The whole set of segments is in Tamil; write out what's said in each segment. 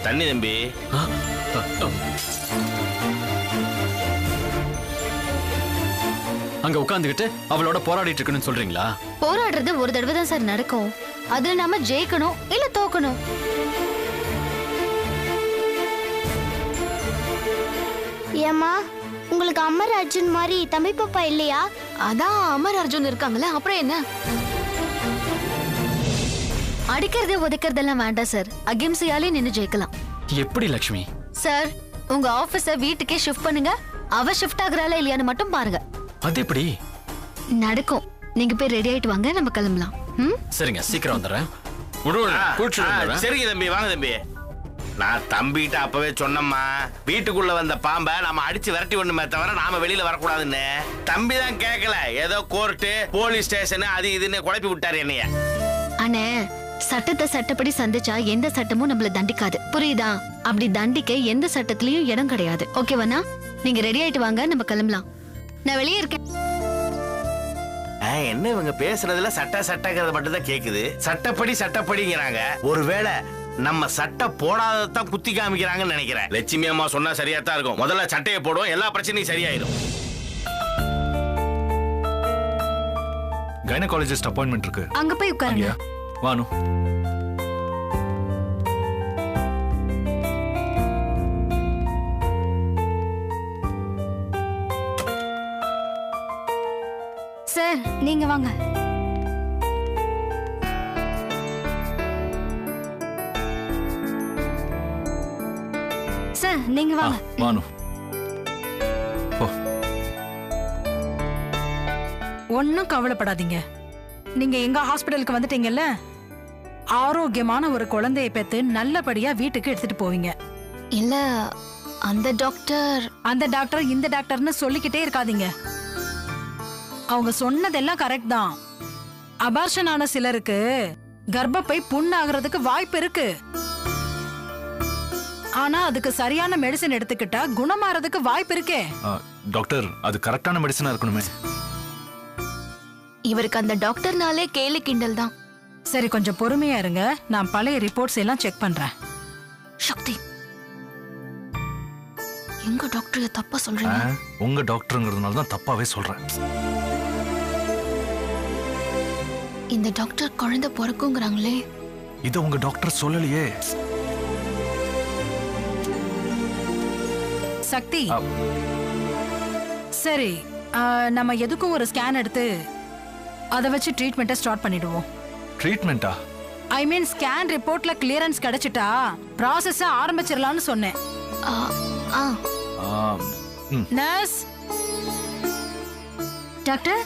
தண்ணி தம்பி. அங்க உட்கார்ந்துகிட்டு அவளோட போராடிட்டு இருக்கணும்னு சொல்றீங்களா? போராடுறது ஒரு தடவை தான் சார் நடக்கும். அதுல நாம ஜெயிக்கணும் இல்ல தோக்கணும். ஏமா உங்களுக்கு அமர் அர்ஜுன் மாதிரி தம்பி பாப்பா இல்லையா? அதான் அமர் அர்ஜுன் இருக்காங்களே, அப்புறம் என்ன? அடிக்கிறது உதைக்கிறதெல்லாம் வேண்டாம் சார். அகிம்சையாலே நின்னு ஜெயிக்கலாம். எப்படி லட்சுமி? சார், உங்க ஆபீஸ வீட்டுக்கே ஷிஃப்ட் பண்ணுங்க. அவ ஷிஃப்ட் ஆகுறாளா இல்லையான்னு மட்டும் பாருங்க. அது எப்படி நடக்கும்? நீங்க போய் ரெடி ஆயிட்டு வாங்க, நம்ம கிளம்பலாம். சரிங்க, சீக்கிரம் வந்துடுறேன். சரிங்க தம்பி, வாங்க தம்பி. நான் தம்பிகிட்ட அப்பவே சொன்னம்மா, வீட்டுக்குள்ள வந்த பாம்பை நாம அடிச்சு விரட்டி ஒண்ணுமே தவிர நாம வெளியில வரக்கூடாதுன்னு. தம்பி தான் கேட்கல. ஏதோ கோர்ட்டு, போலீஸ் ஸ்டேஷன் அது இதுன்னு குழப்பி விட்டாரு என்னைய. அண்ணே, சட்டத்தை சட்டப்படி சந்திச்சா எந்த சட்டமும் நம்மள தண்டிக்காது, புரியுதா? அப்படி தண்டிக்க எந்த சட்டத்திலயும் இடம் கிடையாது. ஓகேவாண்ணா? நீங்க ரெடி ஆயிட்டு வாங்க, நம்ம கிளம்பலாம். நான் வெளியே இருக்கேன். என்ன இவங்க பேசுறதுல சட்டங்கிறத மட்டும் தான் கேக்குது. சட்டப்படிங்கிறாங்க. ஒருவேளை நம்ம சட்டை போடாததான் குத்தி காமிக்கிறாங்கன்னு நினைக்கிறேன். லட்சுமி அம்மா சொன்னா சரியா தான் இருக்கும். முதல்ல சட்டையை போடுவோம், எல்லா பிரச்சனையும் சரியாயிடும். கைனகாலஜிஸ்ட் அப்பாயின்மெண்ட் இருக்கு. அங்க போய் உட்காருங்க. வானு. சார், நீங்க வாங்க. சார், நீங்க வாங்க. வானு. ஒன்னும் கவலைப்படாதீங்க. நீங்க எங்க ஹாஸ்பிடலுக்கு வந்துட்டீங்கல்ல, ஆரோக்கியமான ஒரு குழந்தையை பெத்து நல்லபடியா வீட்டுக்கு எடுத்துட்டு போவீங்க. இல்ல, அந்த டாக்டர் இந்த டாக்டர்னு சொல்லிக்கிட்டே இருக்காதீங்க. அவங்க சொன்னதெல்லாம் கரெக்ட் தான். அபார்ஷன் ஆன சிலருக்கு கர்ப்பப்பை புண்ணாகிறதுக்கு வாய்ப்பு இருக்கு. ஆனா அதுக்கு சரியான மெடிசன் எடுத்துக்கிட்டா குணமாறதுக்கு வாய்ப்பு இருக்கே. டாக்டர், அது கரெக்டான மெடிசனா இருக்கணுமே. இவருக்கு அந்த டாக்டர்னாலே கேலி கிண்டல் தான். சரி, கொஞ்சம் பொறுமையா இருங்க. நான் பழைய ரிப்போர்ட்ஸ் எல்லாம் செக் பண்றேன். சக்தி, எங்க டாக்டர் தப்பா சொல்றீங்க? உங்க டாக்டர்ங்கிறதுனால தான் தப்பாவே சொல்றேன். இந்த டாக்டர் குழந்தை பிறக்குங்கிறாங்களே. இத உங்க டாக்டர் சொல்லலையே. சக்தி, சரி, நம்ம எதுக்கும் ஒரு ஸ்கேன் எடுத்து அதை வச்சு ட்ரீட்மெண்ட்டை ஸ்டார்ட் பண்ணிடுவோம். ட்ரீட்மெண்டா? ஐ மீன் ஸ்கேன் ரிப்போர்ட்ல கிளியரன்ஸ் கிடைச்சிட்டா ப்ராசஸ் ஆரம்பிச்சிடலாம்னு சொன்னேன். நர்ஸ், டாக்டர்,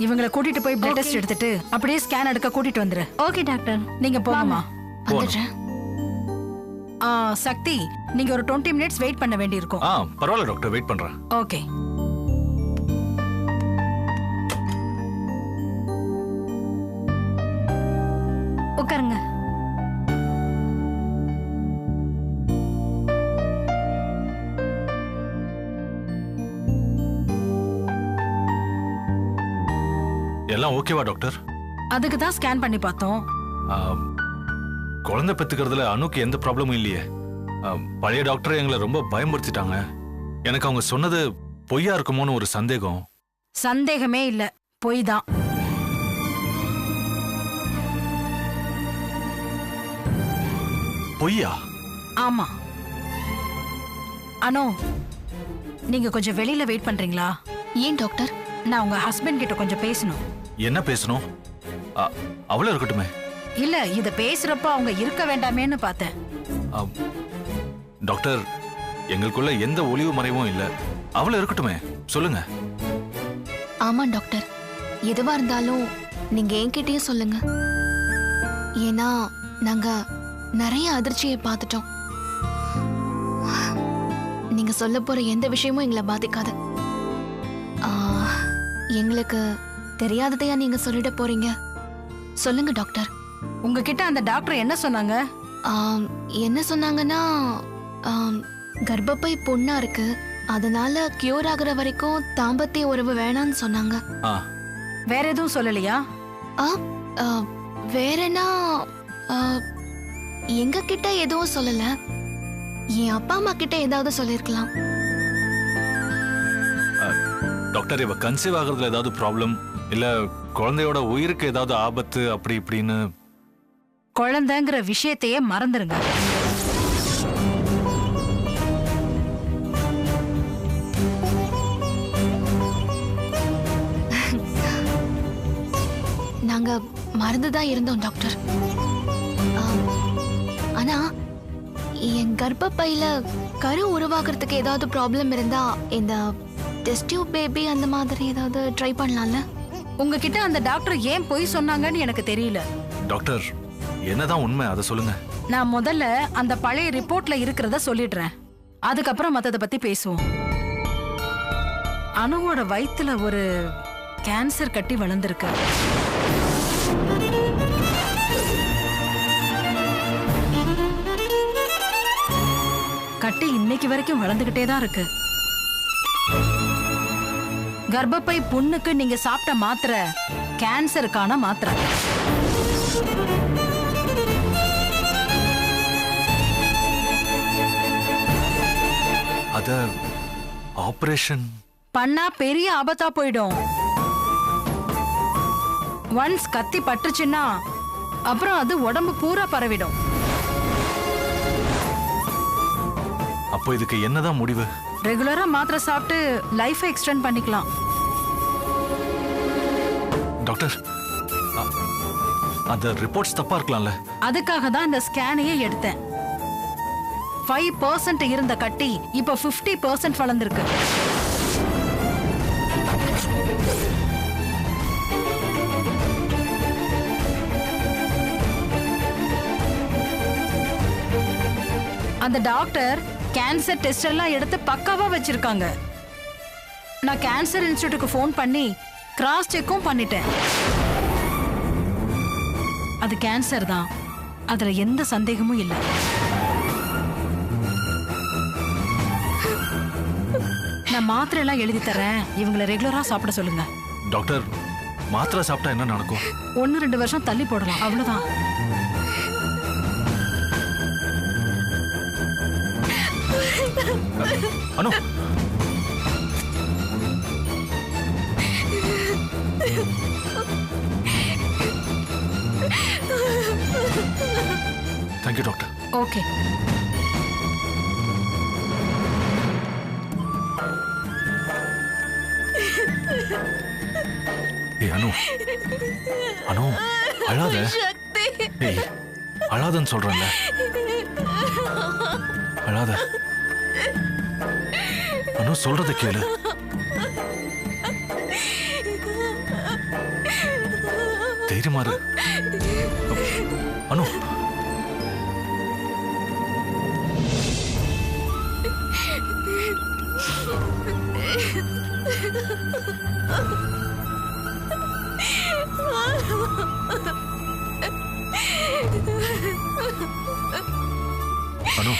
இவங்களை கூட்டிட்டு போய் பிளட் டெஸ்ட் எடுத்துட்டு அப்படியே ஸ்கேன் எடுக்க கூட்டிட்டு வந்துரு. Okay doctor. நீங்க போங்கம்மா. வந்துடுறேன். சக்தி, நீங்க ஒரு 20 மினிட்ஸ் வெயிட் பண்ண வேண்டி இருக்கும். பரவாயில்ல டாக்டர், வெயிட் பண்றேன். ஓகே. உட்காருங்க. எல்லாம் ஓகேவா டாக்டர்? அதுக்கு தான் ஸ்கேன் பண்ணி பார்த்தோம். குழந்தை பெத்துக்கிறதுல அனுக்கு எந்த ப்ராப்ளமும் இல்லையே. பழைய டாக்டர் எங்களை ரொம்ப பயமுறுத்திட்டாங்க. எனக்கு அவங்க சொன்னது பொய்யா இருக்குமோன்னு ஒரு சந்தேகம். சந்தேகமே இல்ல, பொய் தான். பொய்யா? ஆமா. அனு, நீங்க கொஞ்சம் வெளியில வெயிட் பண்றீங்களா? ஏன் டாக்டர்? நான் உங்க ஹஸ்பண்ட் கிட்ட கொஞ்சம் பேசணும். என்ன பேசணும்? அவ்வளவு இருக்கட்டுமே. இல்ல, இத பேசுறப்ப அவங்க இருக்க வேண்டாமேன்னு பார்த்தேன். டாக்டர், எங்களுக்குள்ள எந்த ஒளிவு மறைவும் இல்ல. அவ்வளவு இருக்கட்டுமே, சொல்லுங்க. ஆமா டாக்டர், எதுவா இருந்தாலும் நீங்க என்கிட்டயே சொல்லுங்க. ஏன்னா நாங்க நிறைய அதிர்ச்சியை பார்த்துட்டோம். நீங்க சொல்ல போற எந்த விஷயமும் எங்களை பாதிக்காது. எங்களுக்கு தெரியாததையா நீங்க சொல்லிட போறீங்க? சொல்லுங்க டாக்டர். உங்ககிட்ட அந்த டாக்டர் என்ன சொன்னாங்க? என்ன சொன்னாங்கன்னா, கர்ப்பப்பை புண்ணா இருக்கு, அதனால கியூர் ஆகுற வரைக்கும் தாம்பத்திய உறவு வேணாம்னு சொன்னாங்க. வேற எதுவும் சொல்லலையா? வேறனா எங்க கிட்ட எதுவும் சொல்லல. என் அப்பா அம்மா கிட்ட ஏதாவது சொல்லிருக்கலாம். டாக்டர், இவ கன்சீவ் ஆகுறதுல ஏதாவது ப்ராப்ளம் இல்ல குழந்தையோட உயிருக்கு ஏதாவது ஆபத்து அப்படி இப்படின்னு? குழந்தைங்கிற விஷயத்தையே மறந்துருங்க. நாங்க மறந்துதான் இருந்தோம் டாக்டர். ஆனா என் கர்ப்பப்பையில கரு உருவாக்குறதுக்கு ஏதாவது ப்ராப்ளம் இருந்தா இந்த டெஸ்ட் டியூப் பேபி அந்த மாதிரி ஏதாவது ட்ரை பண்ணலாம்ல? உங்ககிட்ட அந்த டாக்டர் ஏன் பொய் சொன்னாங்கன்னு எனக்கு தெரியல. டாக்டர், என்னதான் உண்மை அதை சொல்லுங்க. நான் முதல்ல அந்த பழைய ரிப்போர்ட்ல இருக்கிறத சொல்லிடுறேன், அதுக்கப்புறம் மத்தத பத்தி பேசுவோம். அனுவோட வயித்துல ஒரு கேன்சர் கட்டி வளர்ந்திருக்கு. கட்டி இன்னைக்கு வரைக்கும் வளர்ந்துகிட்டே தான் இருக்கு. கர்ப்பப்பை புண்ணுக்கு நீங்க சாப்பிட்ட மாத்திரை கேன்சருக்கான மாத்திரை. அத ஆபரேஷன் பண்ணா பெரிய ஆபத்தா போயிடும். ஒன்ஸ் கத்தி பட்டுச்சுன்னா அப்புறம் அது உடம்பு பூரா பரவிடும். அப்போ இதுக்கு என்னதான் முடிவு? ரெகுலரா மாத்திரை சாப்பிட்டு லைஃபை எக்ஸ்டெண்ட் பண்ணிக்கலாம். டாக்டர், அந்த ரிப்போர்ட்ஸ் தப்பா இருக்கலாம்ல? அதுக்காக தான் இந்த ஸ்கேனையே எடுத்தேன். 5% இருந்த கட்டி இப்ப 50% வளர்ந்திருக்கு. அந்த டாக்டர் கேன்சர் டெஸ்ட் எல்லாம் எடுத்து பக்காவா வச்சிருக்காங்க. நான் கேன்சர் இன்ஸ்டிடியூட்டுக்கு ஃபோன் பண்ணி கிராஸ் செக்கும் பண்ணிட்டேன். அது கேன்சர் தான், அதுல எந்த சந்தேகமும் இல்லை. நான் மாத்திரை எல்லாம் எழுதி தரேன், இவங்களை ரெகுலரா சாப்பிட சொல்லுங்க. டாக்டர், மாத்திரை சாப்பிட்டா என்ன நடக்கும்? 1-2 வருஷம் தள்ளி போடலாம், அவ்வளவுதான். அனு, தேங்க்யூ டாக்டர். ஓகே. ஏய் அனு, அனு அழாத. ஏய் அழாதன்னு சொல்றேன்ல, அழாத. அனு சொல்றத கேளு. தைரியமா இரு அனு. அனு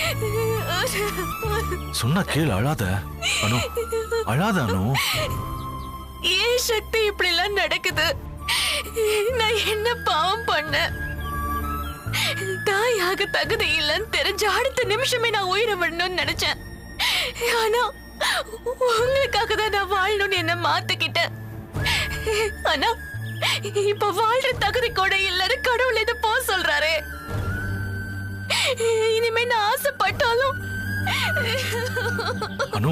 சொன்னா கேளு, அழாத அனு, அழாத அனு. ஏன் சக்தி இப்படி எல்லாம் நடக்குது? நான் என்ன பாவம் பண்ண? தாயாக தகுதி இல்லைன்னு தெரிஞ்ச அடுத்த நிமிஷமே நான் உயிரை விடணும்னு நினைச்சேன். ஆனா உங்களுக்காக தான் நான் வாழணும்னு என்ன மாத்திக்கிட்டேன். ஆனா இப்ப வாழ்ற தகுதி கூட இல்லன்னு கடவுள் இதை போ சொல்றாரு. இனிமே நான் ஆசைப்பட்டாலும் அனு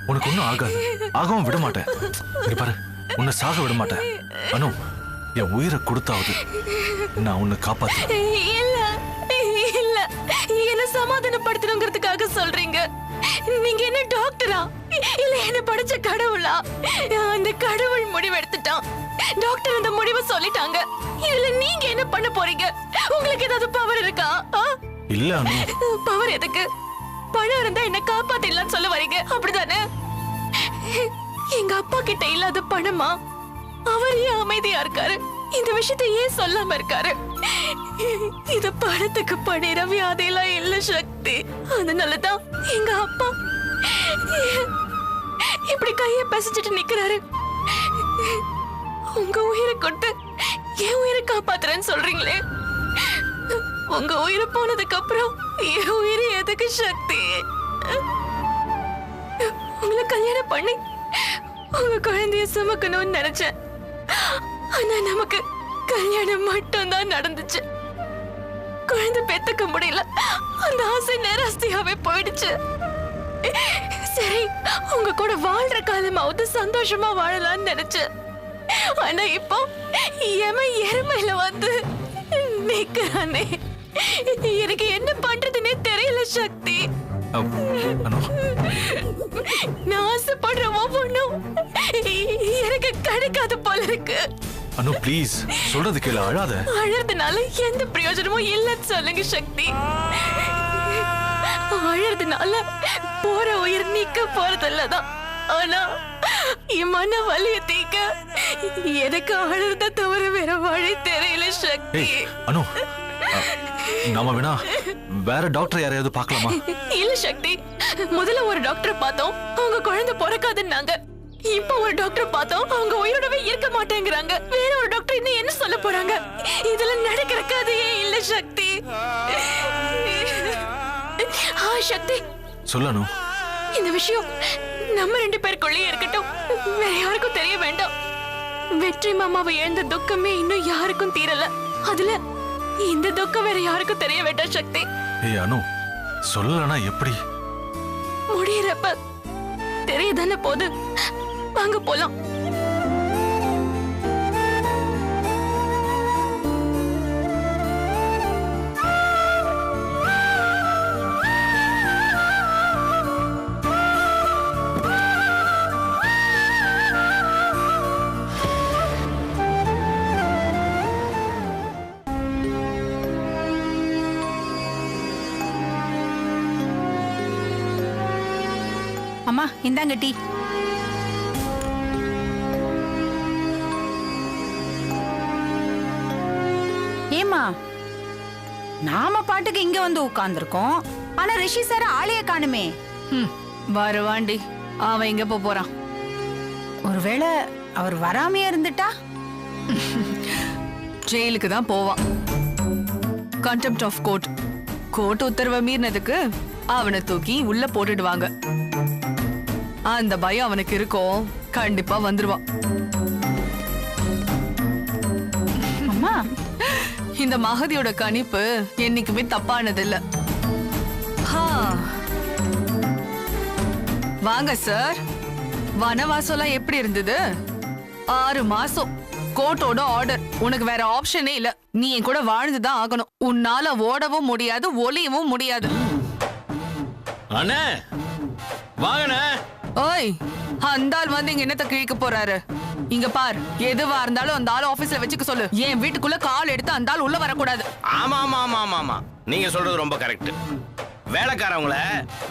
உனக்கு ஒண்ணும் ஆகாது, ஆகவும் விட மாட்டேன். இங்க பாரு, உன்னை சாக விட மாட்டேன் அனு. என் உயிரை கொடுத்தாவது நான் உன்னை காப்பாத்து. இல்ல இல்ல, என்ன சமாதானப்படுத்தணுங்கிறதுக்காக சொல்றீங்க? நீங்க என்ன டாக்டரா இல்ல என்ன படிச்ச கடவுளா? அந்த கடவுள் முடிவு எடுத்துட்டான், டாக்டர் அந்த முடிவை சொல்லிட்டாங்க. இதுல நீங்க என்ன பண்ண போறீங்க? உங்களுக்கு ஏதாவது பவர் இருக்கா? இல்ல அனு. பவர் எதுக்கு? பணம் இருந்தா என்ன காப்பாத்திடலாம்னு சொல்ல வரீங்க, அப்படிதானே? எங்க அப்பா கிட்ட இல்லாத பணமா? அவர் ஏன் அமைதியா இருக்காரு? இந்த விஷயத்தை ஏன் சொல்லாம இருக்காரு? இது பணத்துக்கு பண்ணிட வியாதியெல்லாம் இல்ல சக்தி. சக்தி. அதனாலதான் எங்க அப்பா இப்படி கைய பசிச்சுட்டு நிக்கிறாரு. உங்க உயிரை கொடுத்து என் உயிரை காப்பாத்துறேன்னு சொல்றீங்களே, உங்க உயிரை போனதுக்கு அப்புறம் என் உயிரை எதுக்கு சக்தி? உங்களை கல்யாணம் பண்ணி உங்க குழந்தைய சுமக்கணும்னு நினைச்சேன். ஆனா நமக்கு கல்யாணம் மட்டும் தான் நடந்துச்சு. குழந்தை பெத்துக்க முடியல. அந்த ஆசை நேராஸ்தியாவே போயிடுச்சு. சரி, உங்க கூட வாழ்ற காலமாவது சந்தோஷமா வாழலாம்னு நினைச்சேன். ஆனா இப்போ எருமையில வந்து நிக்கிறானே, எனக்கு என்ன பண்றதுன்னே தெரியல சக்தி. நான் ஆசைப்படுற ஒவ்வொன்றும் எனக்கு கிடைக்காது போல இருக்கு. அனு ப்ளீஸ், சொல்றது கேளு, அழாத. அழறதுனால எந்த பிரயோஜனமும் இல்லைன்னு சொல்லுங்க சக்தி. அழறதுனால போற உயிர் நீக்க போறதில்லதான். ஆனா என் மன வலிய தீக்க எனக்கு அழறத தவிர வேற வழி தெரியல சக்தி. அனு, நாம வேணா வேற டாக்டர் யாரையாவது பார்க்கலாமா? இல்ல சக்தி, முதல்ல ஒரு டாக்டர் பார்த்தோம், அவங்க குழந்தை பிறக்காதுன்னாங்க. இப்ப ஒரு டாக்டர் பார்த்தோம், அவங்க உயிரோடவே இருக்க மாட்டேங்கிறாங்க. வேற ஒரு டாக்டர் இன்னும் என்ன சொல்ல போறாங்க? இதெல்லாம் நடக்கிற கதையே இல்ல சக்தி. சக்தி சொல்லனு, இந்த விஷயம் நம்ம 2 பேருக்குள்ளே இருக்கட்டும், வேற யாருக்கும் தெரிய வேண்டாம். வெற்றி மாமாவை இழந்த துக்கமே இன்னும் யாருக்கும் தீரல. அதுல இந்த துக்கம் வேற யாருக்கும் தெரிய வேண்டாம் சக்தி. ஏய் அனு, சொல்லலனா எப்படி? முடியறப்ப தெரியதானே போது. வாங்க போலாம். அம்மா இந்தாங்க டீ. ஏமா, நாம பாட்டுக்கு இங்க வந்து உட்கார்ந்துருக்கோம், ஆனா ரிஷி சார் ஆளைய காணுமே. வருவாண்டி, அவன் எங்க போறான்? ஒருவேளை அவர் வராமையே இருந்துட்டா ஜெயிலுக்கு தான் போவான். Contempt of court. கோர்ட் உத்தரவை மீறினதுக்கு அவனை தூக்கி உள்ள போட்டுடுவாங்க. அந்த பயம் அவனுக்கு இருக்கும். கண்டிப்பா வந்துருவான். அம்மா, இந்த மகதியோட கணிப்பு என்னைக்குமே தப்பானது இல்ல. வாங்க சார். வனவாசம் எப்படி இருந்தது? 6 மாசம் கோர்ட்டோட ஆர்டர். உனக்கு வேற ஆப்ஷனே இல்ல. நீ என் கூட வாழ்ந்துதான் ஆகணும். உன்னால ஓடவும் முடியாது, ஒளியவும் முடியாது. அண்ணே வாங்கண்ணே. ஓய், அந்த ஆள் வந்து இங்க என்னத்த கிழிக்க போறாரு? இங்க பார், எதுவா இருந்தாலும் அந்த ஆள் ஆபீஸ்ல வச்சுக்க சொல்லு. என் வீட்டுக்குள்ள கால் எடுத்து அந்த ஆள் உள்ள வரக்கூடாது. ஆமா ஆமா ஆமா ஆமா ஆமா, நீங்க சொல்றது ரொம்ப கரெக்ட். வேலைக்காரவங்கள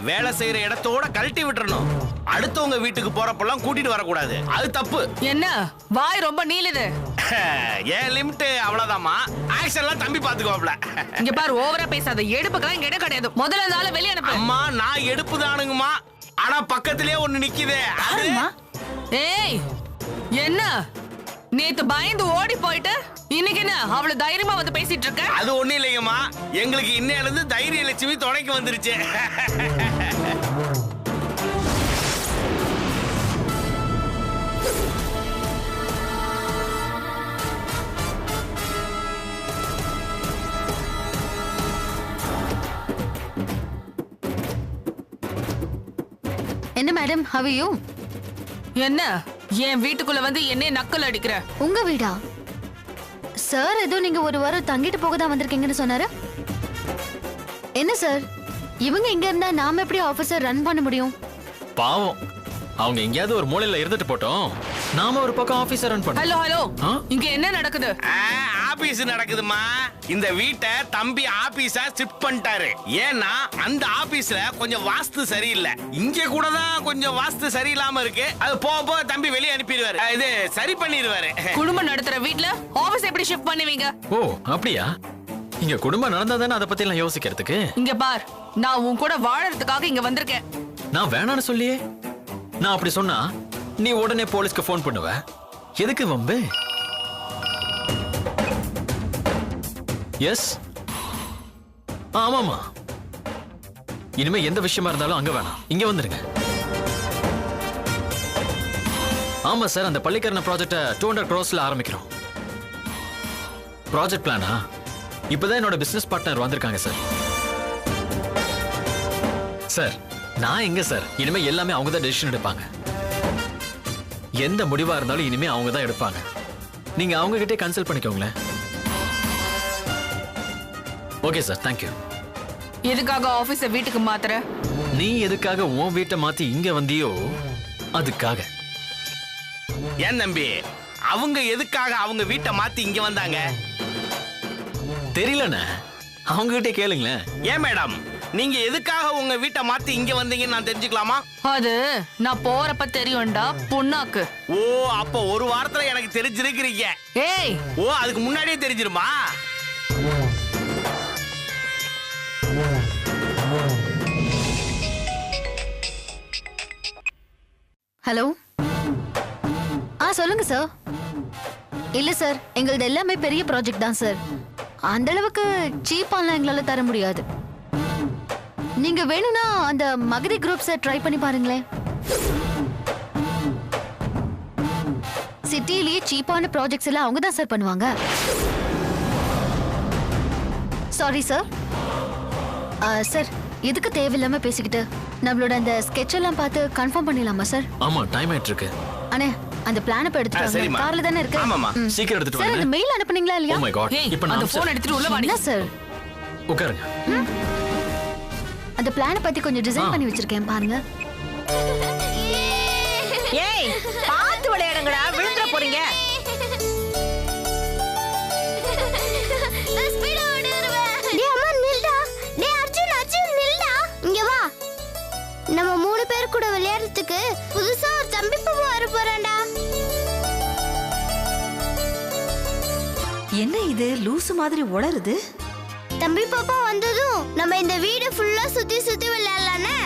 வேலை செய்யற இடத்தோட கழட்டி விட்டுறணும். அடுத்தவங்க வீட்டுக்கு போறப்பெல்லாம் கூட்டிட்டு வரக்கூடாது. அது தப்பு. என்ன வாய் ரொம்ப நீளுது? ஏன் லிமிட் அவ்வளவுதாம்மா. ஆக்ஷன்லாம் தம்பி பாத்துக்கோப்ல. இங்க பாரு, ஓவரா பேசாத. எடுப்புக்கெல்லாம் இங்க இடம் கிடையாது. முதல்ல அந்த ஆளை வெளிய அனுப்பு. அம்மா, நான் எடுப்பு தானுங்கம்மா. ஆனா பக்கத்திலே ஒண்ணு நிக்குதே. ஏய், என்ன நேத்து பயந்து ஓடி போயிட்டு இன்னைக்கு என்ன அவ்வளவு தைரியமா வந்து பேசிட்டு இருக்க? அது ஒண்ணு இல்லைங்கம்மா, எங்களுக்கு இன்னையில இருந்து தைரிய லட்சுமி துணைக்கு வந்துருச்சு. என்ன மேடம், how are you? என்ன என் வீட்டுக்குள்ள வந்து என்ன நக்கல் அடிக்கிற? உங்க வீடா? சார் ஏதோ நீங்க ஒரு வாரம் தங்கிட்டு போக தான் வந்திருக்கீங்கன்னு சொன்னாரு. என்ன சார், இவங்க இங்க இருந்தா நாம எப்படி ஆபீஸர் ரன் பண்ண முடியும்? பாவம், அவங்க எங்கேயாவது ஒரு மூலையில இருந்துட்டு போட்டோம், நாம ஒரு பக்கம் ஆபீஸர் ரன் பண்ணோம். ஹலோ ஹலோ, இங்க என்ன நடக்குது? ஆபீஸ் நடக்குதுமா. இந்த வீட்டை தம்பி ஆபீஸா ஷிஃப்ட் பண்ணிட்டாரு. ஏன்னா அந்த ஆபீஸ்ல கொஞ்சம் வாஸ்து சரியில்லை. இங்க கூட தான் கொஞ்சம் வாஸ்து சரியில்லாம இருக்கு. அது போக போக தம்பி வெளியே அனுப்பிடுவாரு. இது சரி பண்ணிடுவாரு. குடும்பம் நடத்துற வீட்ல ஆபீஸ் எப்படி ஷிஃப்ட் பண்ணுவீங்க? ஓ அப்படியா? இங்க குடும்பம் நடந்தா தானே அதை பத்தி எல்லாம் யோசிக்கிறதுக்கு. இங்க பார், நான் உன் கூட வாழறதுக்காக இங்க வந்திருக்கேன். நான் வேணான்னு சொல்லியே. நான் அப்படி சொன்னா நீ உடனே போலீஸ்க்கு ஃபோன் பண்ணுவ. எதுக்கு வம்பு? எஸ், ஆமாமா. இனிமே எந்த விஷயமா இருந்தாலும் அங்க வேணாம், இங்க வந்துருங்க. ஆமா சார், அந்த பள்ளிக்கரண ப்ராஜெக்ட 200 crores ஆரம்பிக்கிறோம். ப்ராஜெக்ட் பிளானா? இப்பதான் என்னோட பிசினஸ் பார்ட்னர் வந்திருக்காங்க சார். சார், நான் எங்க சார்? இனிமே எல்லாமே அவங்க தான் டெசிஷன் எடுப்பாங்க. எந்த முடிவா இருந்தாலும் இனிமே அவங்க தான் எடுப்பாங்க. நீங்க அவங்க கிட்டே கன்சல்ட் பண்ணிக்கோங்களேன். Okay sir, thank you. எதுக்காக ஆபீஸ வீட்டுக்கு மாத்துற? நீ எதுக்காக உன் வீட்டை மாத்தி இங்க வந்தியோ அதுக்காக. ஏன் தம்பி, அவங்க எதுக்காக அவங்க வீட்டை மாத்தி இங்க வந்தாங்க? தெரியலண்ணே, அவங்க கிட்டே கேளுங்களேன். ஏன் மேடம், நீங்க எதுக்காக உங்க வீட்டை மாத்தி இங்க வந்தீங்கன்னு நான் தெரிஞ்சுக்கலாமா? அது நான் போறப்ப தெரியும்டா புண்ணாக்கு. ஓ, அப்ப ஒரு வாரத்துல எனக்கு தெரிஞ்சிருக்கிறீங்க. ஏய், ஓ, அதுக்கு முன்னாடியே தெரிஞ்சிருமா? ஹலோ. சொல்லுங்க சார். இல்ல சார், எங்களது எல்லாமே பெரிய ப்ராஜெக்ட் தான் சார். அந்த அளவுக்கு சீப்பாலாம் எங்களால தர முடியாது. நீங்க வேணும்னா அந்த மகதி குரூப்ஸை ட்ரை பண்ணி பாருங்களேன். சிட்டிலேயே சீப்பான ப்ராஜெக்ட்ஸ் எல்லாம் அவங்க தான் சார் பண்ணுவாங்க. Sorry sir. சார், எதுக்கு தேவையில்லாம பேசிக்கிட்டு நம்மளோட அந்த ஸ்கெட்ச் எல்லாம் பார்த்து கன்ஃபார்ம் பண்ணிடலாமா சார்? ஆமா, டைம் ஆயிட்டு இருக்கு. அண்ணே, அந்த பிளான் இப்ப எடுத்துட்டு வாங்க. கார்ல தானே இருக்கு. ஆமாமா, சீக்கிரம் எடுத்துட்டு சார், வாங்க. அந்த மெயில் அனுப்புனீங்களா இல்லையா? ஓ மை காட், இப்போ அந்த நான் போன் எடுத்துட்டு உள்ள வாடி. என்ன சார்? உட்காருங்க. அந்த பிளானை பத்தி கொஞ்சம் டிசைன் பண்ணி வச்சிருக்கேன் பாருங்க. ஏய், பார்த்து விளையாடுங்கடா, விழுந்துற போறீங்க. நம்ம 3 பேர் கூட விளையாடுறதுக்கு புதுசா ஒரு தம்பி பாப்பா வர போறான்டா. என்ன இது லூசு மாதிரி உளறுது? தம்பி பாப்பா வந்ததும் நம்ம இந்த வீடு ஃபுல்லா சுத்தி சுத்தி விளையாடலானே.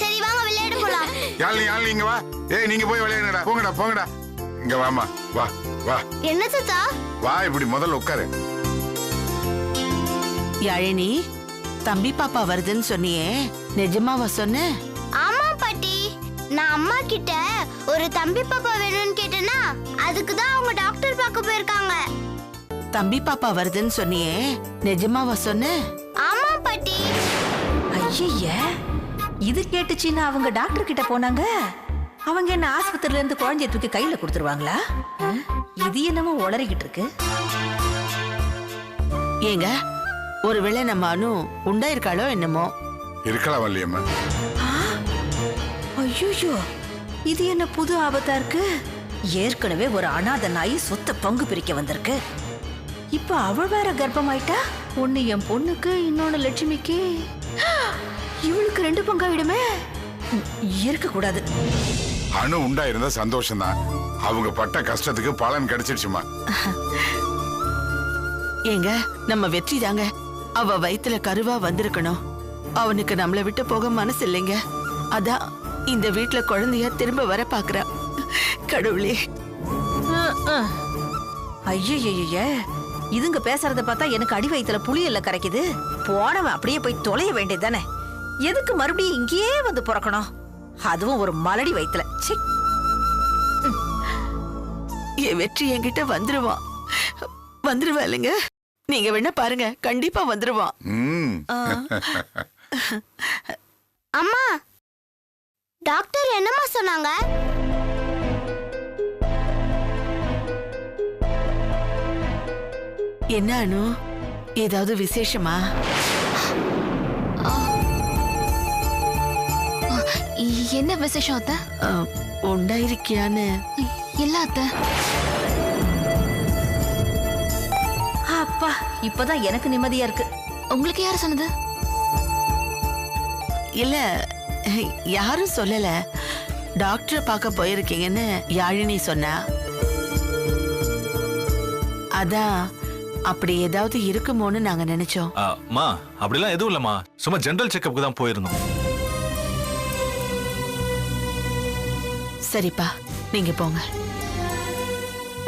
சரி வாங்க விளையாட போலாம். யாழ்னி இங்க வா. ஏய், நீங்க போய் விளையாடுங்கடா. போங்கடா. இங்க வாமா. வா. என்ன தாத்தா? வா, இப்படி முதல்ல உட்காரு. யாழினி, தம்பி பாப்பா வருதுன்னு சொன்னியே, நிஜமாவா சொன்ன? ஆமா பாட்டி, நான் அம்மா கிட்ட ஒரு தம்பி பாப்பா வேணும்னு கேட்டேனா, அதுக்கு தான் அவங்க டாக்டர் பார்க்க போயிருக்காங்க. தம்பி பாப்பா வருதுன்னு சொன்னியே, நிஜமாவா சொன்ன? ஆமா பாட்டி. ஐய, இது கேட்டுச்சுன்னா அவங்க டாக்டர் கிட்ட போனாங்க. அவங்க என்ன ஆஸ்பத்திரியில இருந்து குழந்தைய தூக்கி கையில கொடுத்துருவாங்களா? இது என்னமோ உளறிக்கிட்டு இருக்கு. ஏங்க, ஒருவேளை நம்ம அனு உண்டாயிருக்காளோ என்னமோ? இருக்கலாம் வள்ளியம்மா. ஐயோ, இது என்ன புது ஆபத்தா இருக்கு? ஏற்கனவே ஒரு அனாதை நாய் சொத்தை பங்கு பிரிக்க வந்திருக்கு. இப்ப அவள் வேற கர்ப்பமாயிட்டா. ஒண்ணு என் பொண்ணுக்கு, இன்னொன்னு லட்சுமிக்கு. இவளுக்கு 2 பங்காயிடுமே. இருக்க கூடாது. அனு உண்டாயிருந்தா சந்தோஷம் தான். அவங்க பட்ட கஷ்டத்துக்கு பலன் கிடைச்சிடுச்சுமா. ஏங்க, நம்ம வெற்றி தாங்க. அவ வயித்துல கருவா வந்திருக்கணும். அவனுக்கு நம்மளை விட்டு போக மனசு இல்லைங்க. அதான் இந்த வீட்டுல குழந்தைய திரும்ப வர பாக்குறா. கடவுளே. ஐய, இதுங்க பேசுறத பார்த்தா எனக்கு அடி வயித்துல புளியல்ல கரைக்குது. போனவன் அப்படியே போய் தொலைய வேண்டியதானே. எதுக்கு மறுபடியும் இங்கேயே வந்து பிறக்கணும்? அதுவும் ஒரு மலடி வயித்துல. என் வெற்றி என்கிட்ட வந்துருவான். வந்துருவா இல்லைங்க? நீங்க வேணா பாருங்க, கண்டிப்பா வந்துருவான். அம்மா, டாக்டர் என்னம்மா சொன்னாங்க? என்ன அனு, ஏதாவது விசேஷமா? என்ன விசேஷம் அத்தை? உண்டாயிருக்கியான்னு? இல்ல அத்தை. அப்பா, இப்பதான் எனக்கு நிம்மதியா இருக்கு. உங்களுக்கு யாரு சொன்னது? இல்ல, யாரும் சொல்லல. டாக்டரை பார்க்க போயிருக்கீங்கன்னு யாழினி சொன்னா. அதான் அப்படி ஏதாவது இருக்குமோன்னு நாங்க நினைச்சோம். மா அப்படிலாம் எதுவும் இல்லம்மா, சும்மா ஜெனரல் செக்கப்புக்கு தான் போயிருந்தோம். சரிப்பா, நீங்க போங்க.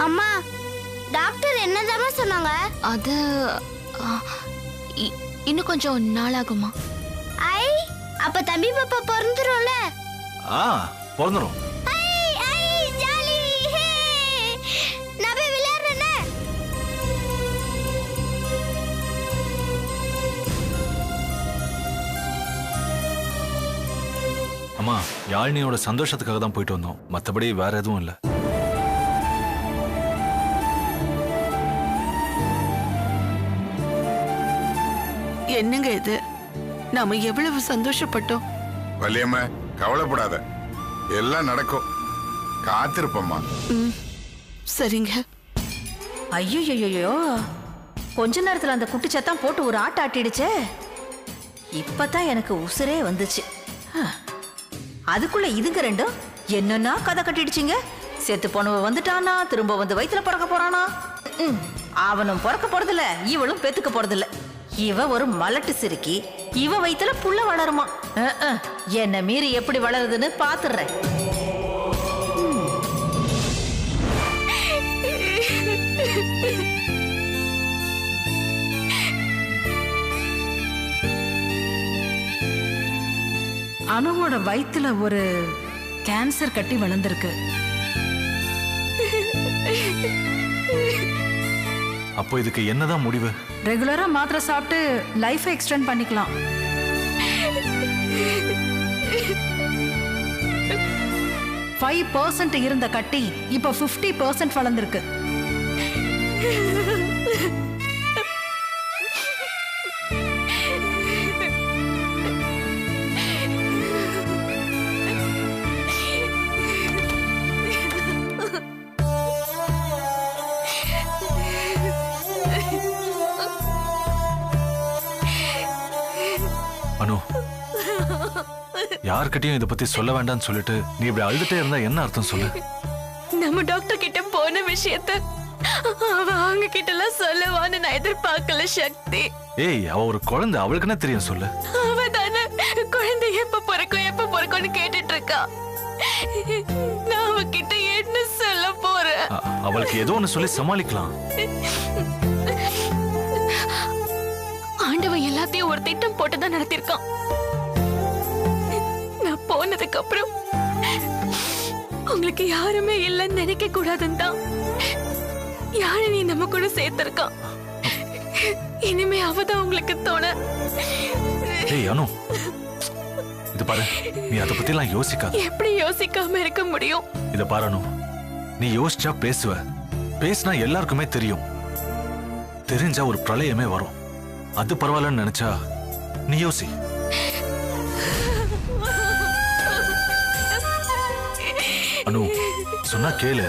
அம்மா, டாக்டர் என்னதாம்மா சொன்னாங்க? அது இன்னும் கொஞ்சம் நாளாகுமா? ஐ, அப்ப தம்பி பாப்பா பிறந்துரும்ல? பிறந்துரும். அம்மா, யாழினியோட சந்தோஷத்துக்காக தான் போயிட்டு வந்தோம், மத்தபடி வேற எதுவும் இல்ல. என்னங்க இது? நாம எவ்வளவு சந்தோஷப்பட்டோம். வள்ளியம்மா, கவலைப்படாத, எல்லாம் நடக்கும், காத்திருப்பம்மா. சரிங்க. ஐயோ, கொஞ்ச நேரத்துல அந்த குட்டி சத்தம் போட்டு ஒரு ஆட்ட ஆட்டிடுச்சே. இப்பதான் எனக்கு உசுரே வந்துச்சு. அதுக்குள்ள இதுங்க ரெண்டும் என்னன்னா கதை கட்டிடுச்சுங்க. செத்து போனவ வந்துட்டானா, திரும்ப வந்து வயித்துல பிறக்க போறானா? அவனும் பிறக்க போறதில்ல, இவளும் பெத்துக்க போறதில்ல. இவ ஒரு மலட்டு சிறுக்கி, இவ வயித்துல புள்ள வளருமா? என்ன மீறி எப்படி வளருதுன்னு பாத்துறேன். அனுவோட வயித்துல ஒரு கேன்சர் கட்டி வளர்ந்திருக்கு. அப்போ இதுக்கு என்னதான் முடிவு? ரெகுலரா மாத்திரை சாப்பிட்டு லைஃபை எக்ஸ்டெண்ட் பண்ணிக்கலாம். 5% இருந்த கட்டி இப்ப 50% வளர்ந்திருக்கு. அனு, யார்கிட்டயும் இதை பத்தி சொல்ல வேண்டாம்னு சொல்லிட்டு நீ இப்படி அழுதுட்டே இருந்தா என்ன அர்த்தம் சொல்லு? நம்ம டாக்டர் கிட்ட போன விஷயத்த அவங்க கிட்ட எல்லாம் சொல்லுவான்னு நான் எதிர்பார்க்கல சக்தி. ஏய், அவ ஒரு குழந்தை, அவளுக்கு என்ன தெரியும் சொல்லு? அவ தானே குழந்தை எப்ப பிறக்கும்னு கேட்டுட்டு இருக்கா. நான் அவகிட்ட என்ன சொல்ல போறேன்? அவளுக்கு ஏதோ ஒண்ணு சொல்லி சமாளிக்கலாம். ஆண்டவன் எல்லாத்தையும் ஒரு திட்டம் போட்டுதான் நடத்திருக்கான். நான் போனதுக்கு அப்புறம் உங்களுக்கு யாருமே இல்லைன்னு நினைக்க கூடாதுன்னு தான் யாழினி நம்ம கூட சேர்த்திருக்கான். இனிமே அவதான் உங்களுக்கு தோண. ஏய் அனு, இது பாரு, நீ அதை பத்தி எல்லாம் யோசிக்காத. எப்படி யோசிக்காம இருக்க முடியும்? இத பாரு அனு, நீ யோசிச்சா பேசுவ, பேசினா எல்லாருக்குமே தெரியும், தெரிஞ்சா ஒரு பிரளயமே வரும். அது பரவாயில்லன்னு நினைச்சா நீ யோசி. அனு, சொன்னா கேளு.